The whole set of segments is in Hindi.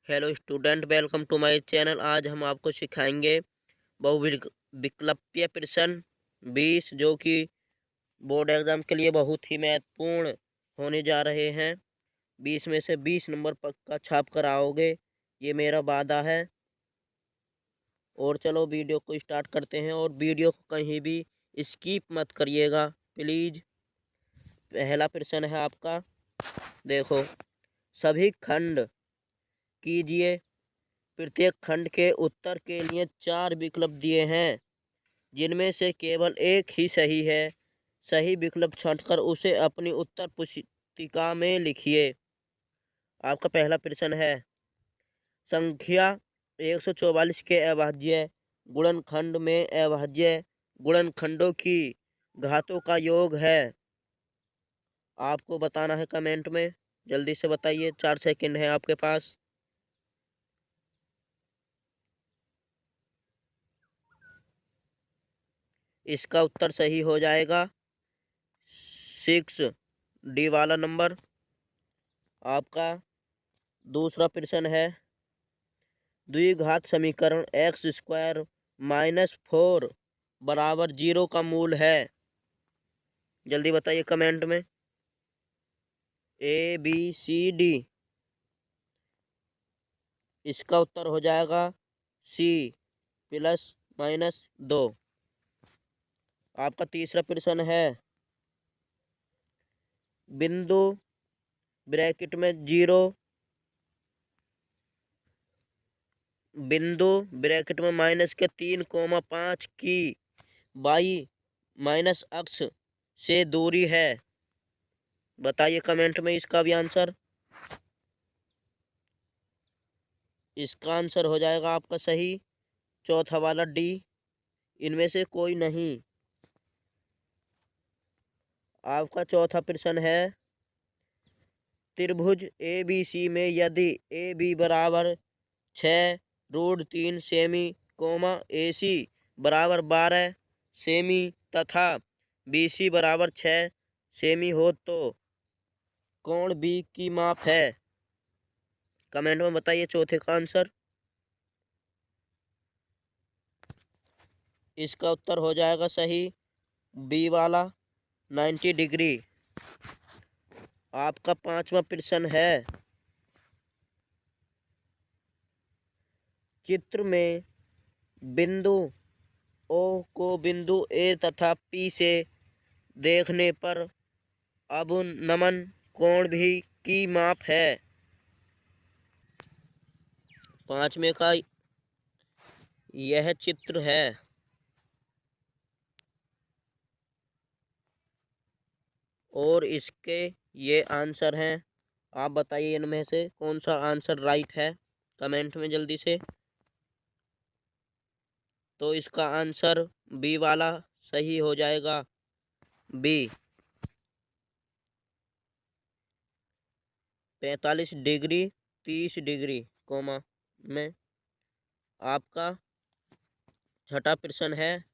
Hello student, welcome to my channel. आज हम आपको सिखाएंगे बहुविकल्पीय प्रश्न 20 जो कि बोर्ड एग्जाम के लिए बहुत ही महत्वपूर्ण होने जा रहे हैं। 20 में से 20 नंबर पक्का छाप कर आओगे, ये मेरा वादा है। और चलो वीडियो को स्टार्ट करते हैं, और वीडियो को कहीं भी स्किप मत करिएगा प्लीज़। पहला प्रश्न है आपका, देखो। सभी खंड कीजिए। प्रत्येक खंड के उत्तर के लिए 4 विकल्प दिए हैं, जिनमें से केवल एक ही सही है। सही विकल्प छांटकर उसे अपनी उत्तर पुस्तिका में लिखिए। आपका पहला प्रश्न है, संख्या 144 के अभाज्य गुणनखंड में अभाज्य गुणनखंडों की घातों का योग है। आपको बताना है कमेंट में, जल्दी से बताइए, 4 सेकंड है आपके पास। इसका उत्तर सही हो जाएगा 6 डी वाला नंबर। आपका दूसरा प्रश्न है, द्विघात समीकरण एक्स स्क्वायर -4 बराबर 0 का मूल है। जल्दी बताइए कमेंट में, ए बी सी डी। इसका उत्तर हो जाएगा सी +-2। आपका तीसरा प्रश्न है, बिंदु ब्रैकेट में 0 बिंदु ब्रैकेट में -3,5 की बाई माइनस अक्ष से दूरी है। बताइए कमेंट में इसका भी आंसर। इसका आंसर हो जाएगा आपका सही चौथा वाला डी, इनमें से कोई नहीं। आपका चौथा प्रश्न है, त्रिभुज ए बी सी में यदि ए बी बराबर 6√3 सेमी, ए सी बराबर 12 सेमी तथा बी सी बराबर 6 सेमी हो तो कोण बी की माप है। कमेंट में बताइए चौथे का आंसर। इसका उत्तर हो जाएगा सही बी वाला 90 डिग्री। आपका पांचवा प्रश्न है, चित्र में बिंदु ओ को बिंदु ए तथा पी से देखने पर अवनमन कोण भी की माप है। पांचवे का यह चित्र है। और इसके ये आंसर हैं। आप बताइए इनमें से कौन सा आंसर राइट है, कमेंट में जल्दी से। तो इसका आंसर बी वाला सही हो जाएगा, बी 45 डिग्री 30 डिग्री कोमा में। आपका छठा प्रश्न है,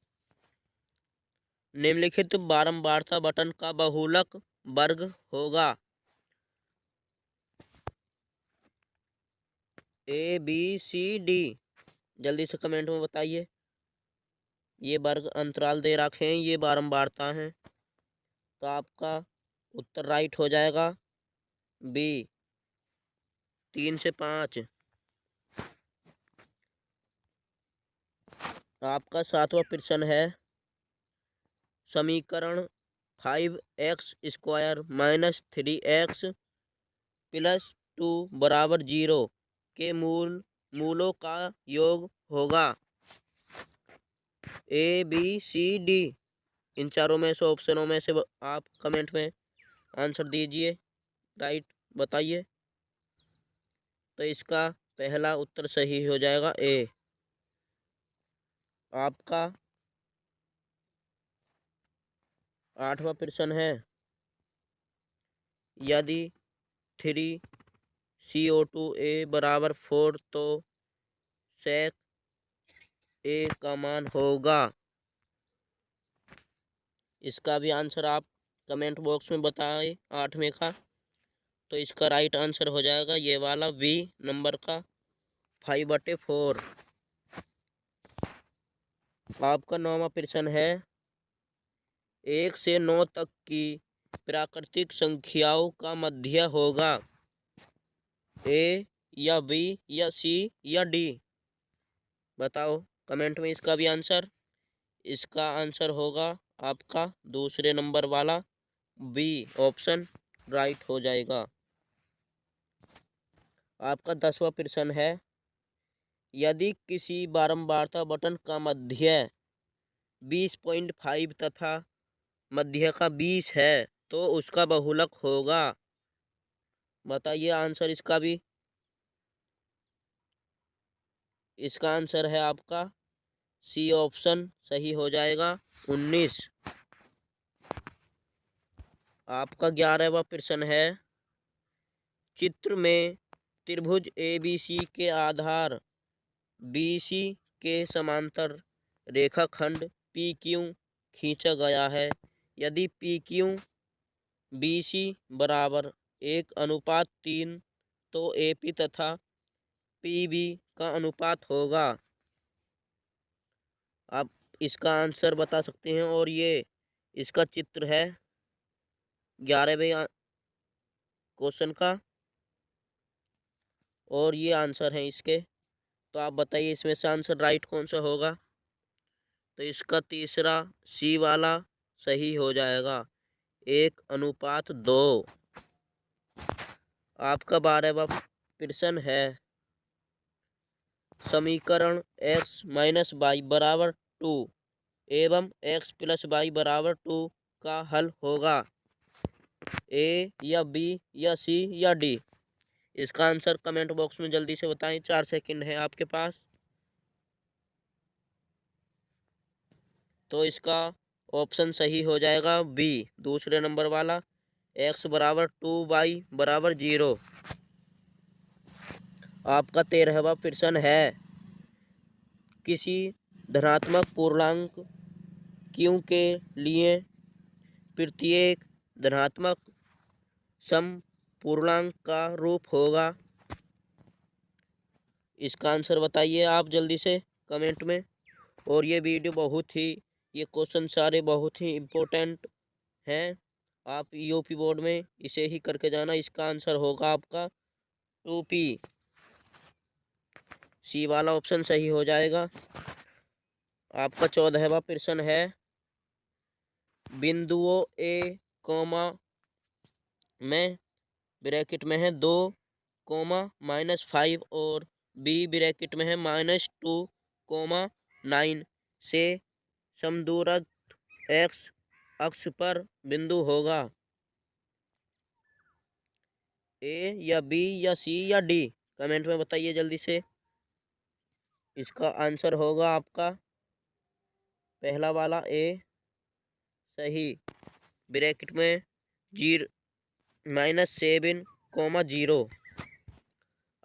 निम्नलिखित बारंबारता बटन का बहुलक वर्ग होगा। A B C D. जल्दी से कमेंट में बताइए। ये वर्ग अंतराल दे रखे हैं, ये बारंबारता हैं। तो आपका उत्तर राइट हो जाएगा बी 3 से 5। आपका सातवां प्रश्न है, समीकरण 5x² -3x + 2 बराबर 0 के मूलों का योग होगा। A B C D. इन चारों में से ऑप्शनों में से आप कमेंट में आंसर दीजिए, राइट बताइए। तो इसका पहला उत्तर सही हो जाएगा ए। आपका आठवां प्रश्न है, यदि 3CO2 बराबर 4 तो sec ए का मान होगा। इसका भी आंसर आप कमेंट बॉक्स में बताएं, आठवें का। तो इसका राइट आंसर हो जाएगा ये वाला बी नंबर का 5/4। आपका 9वां प्रश्न है 1 से 9 तक की प्राकृतिक संख्याओं का मध्य होगा ए या बी या सी या डी। बताओ कमेंट में इसका भी आंसर। इसका आंसर होगा आपका दूसरे नंबर वाला बी ऑप्शन राइट हो जाएगा। आपका 10वां प्रश्न है यदि किसी बारंबारता बटन का मध्य 20.5 तथा मध्य का 20 है तो उसका बहुलक होगा। बताइए आंसर इसका भी। इसका आंसर है आपका सी ऑप्शन सही हो जाएगा 19। आपका 11वां प्रश्न है चित्र में त्रिभुज ABC के आधार BC के समांतर रेखाखंड PQ खींचा गया है। यदि PQ BC बराबर 1:3 तो AP तथा PB का अनुपात होगा। आप इसका आंसर बता सकते हैं और ये इसका चित्र है 11वें क्वेश्चन का और ये आंसर है इसके। तो आप बताइए इसमें से आंसर राइट कौन सा होगा। तो इसका तीसरा सी वाला सही हो जाएगा 1:2। आपका 12वां प्रश्न है समीकरण x - y बराबर 2 एवं x + y बराबर 2 का हल होगा ए या बी या सी या डी। इसका आंसर कमेंट बॉक्स में जल्दी से बताएं, 4 सेकंड है आपके पास। तो इसका ऑप्शन सही हो जाएगा बी दूसरे नंबर वाला x बराबर 2 y बराबर 0। आपका 13वां प्रश्न है किसी धनात्मक पूर्णांक q के लिए प्रत्येक धनात्मक समपूर्णांक का रूप होगा। इसका आंसर बताइए आप जल्दी से कमेंट में। और ये वीडियो ये क्वेश्चन सारे बहुत ही इम्पोर्टेंट हैं। आप यूपी बोर्ड में इसे ही करके जाना। इसका आंसर होगा आपका 2P सी वाला ऑप्शन सही हो जाएगा। आपका 14वां प्रश्न है बिंदुओं ए कोमा में ब्रैकेट में है 2, -5 और बी ब्रैकेट में है -2, 9 से समदूरस्थ x अक्ष पर बिंदु होगा। ए या बी या सी या डी कमेंट में बताइए जल्दी से। इसका आंसर होगा आपका पहला वाला ए सही ब्रैकेट में 7, 0।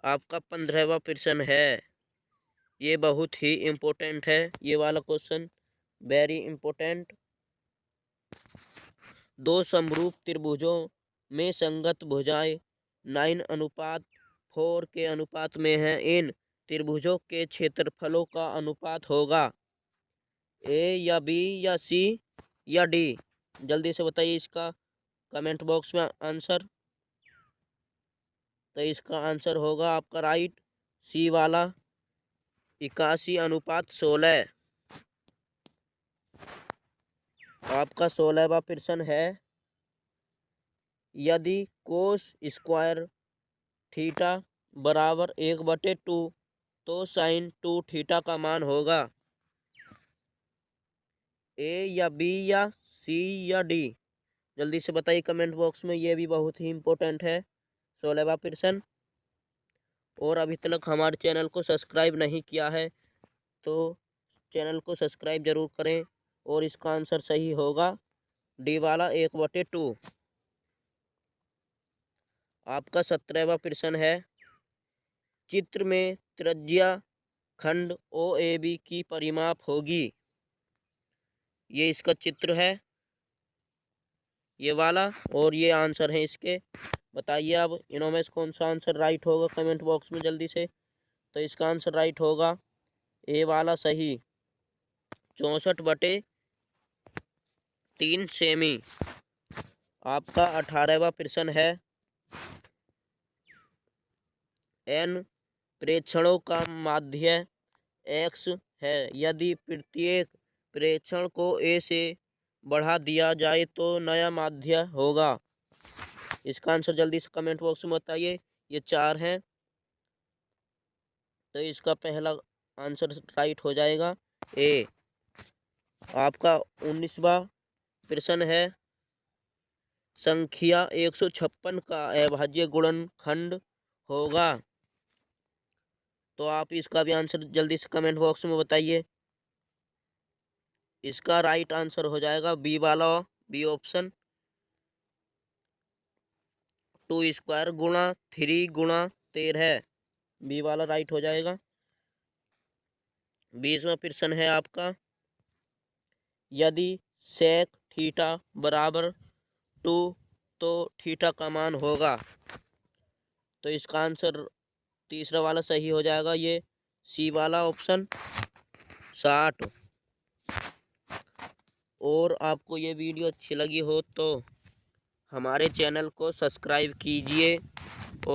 आपका 15वां प्रश्न है ये बहुत ही इम्पोर्टेंट है। ये वाला क्वेश्चन वेरी इम्पोर्टेंट। 2 समरूप त्रिभुजों में संगत भुजाएं 9:4 के अनुपात में है। इन त्रिभुजों के क्षेत्रफलों का अनुपात होगा ए या बी या सी या डी। जल्दी से बताइए इसका कमेंट बॉक्स में आंसर। तो इसका आंसर होगा आपका राइट सी वाला 81:16। आपका 16वां प्रश्न है यदि कोस स्क्वायर थीटा बराबर 1/2 तो साइन 2 थीटा का मान होगा ए या बी या सी या डी। जल्दी से बताइए कमेंट बॉक्स में। ये भी बहुत ही इम्पोर्टेंट है 16वां प्रश्न। और अभी तक हमारे चैनल को सब्सक्राइब नहीं किया है तो चैनल को सब्सक्राइब जरूर करें। और इसका आंसर सही होगा डी वाला 1/2। आपका 17वां प्रश्न है चित्र में त्रिज्या खंड OAB की परिमाप होगी। ये इसका चित्र है ये वाला और ये आंसर है इसके। बताइए अब इनमें से कौन सा आंसर राइट होगा कमेंट बॉक्स में जल्दी से। तो इसका आंसर राइट होगा ए वाला सही। 64/3 सेमी। आपका 18वां प्रश्न है, एन प्रेक्षणों का माध्य एक्स है। यदि प्रत्येक प्रेक्षण को ए से बढ़ा दिया जाए तो नया माध्य होगा। इसका आंसर जल्दी से कमेंट बॉक्स में बताइए। ये 4 हैं, तो इसका पहला आंसर राइट हो जाएगा ए। आपका 19वां प्रश्न है, संख्या 156 का अभाज्य गुणनखंड होगा। तो आप इसका भी आंसर जल्दी से कमेंट बॉक्स में बताइए। इसका राइट आंसर हो जाएगा बी वाला, बी ऑप्शन, 2² गुणा 3 गुणा 13। बी वाला राइट हो जाएगा। 20वां प्रश्न है आपका, यदि सेक थीटा बराबर 2 तो थीटा का मान होगा। तो इसका आंसर तीसरा वाला सही हो जाएगा, ये सी वाला ऑप्शन, 60। और आपको ये वीडियो अच्छी लगी हो तो हमारे चैनल को सब्सक्राइब कीजिए।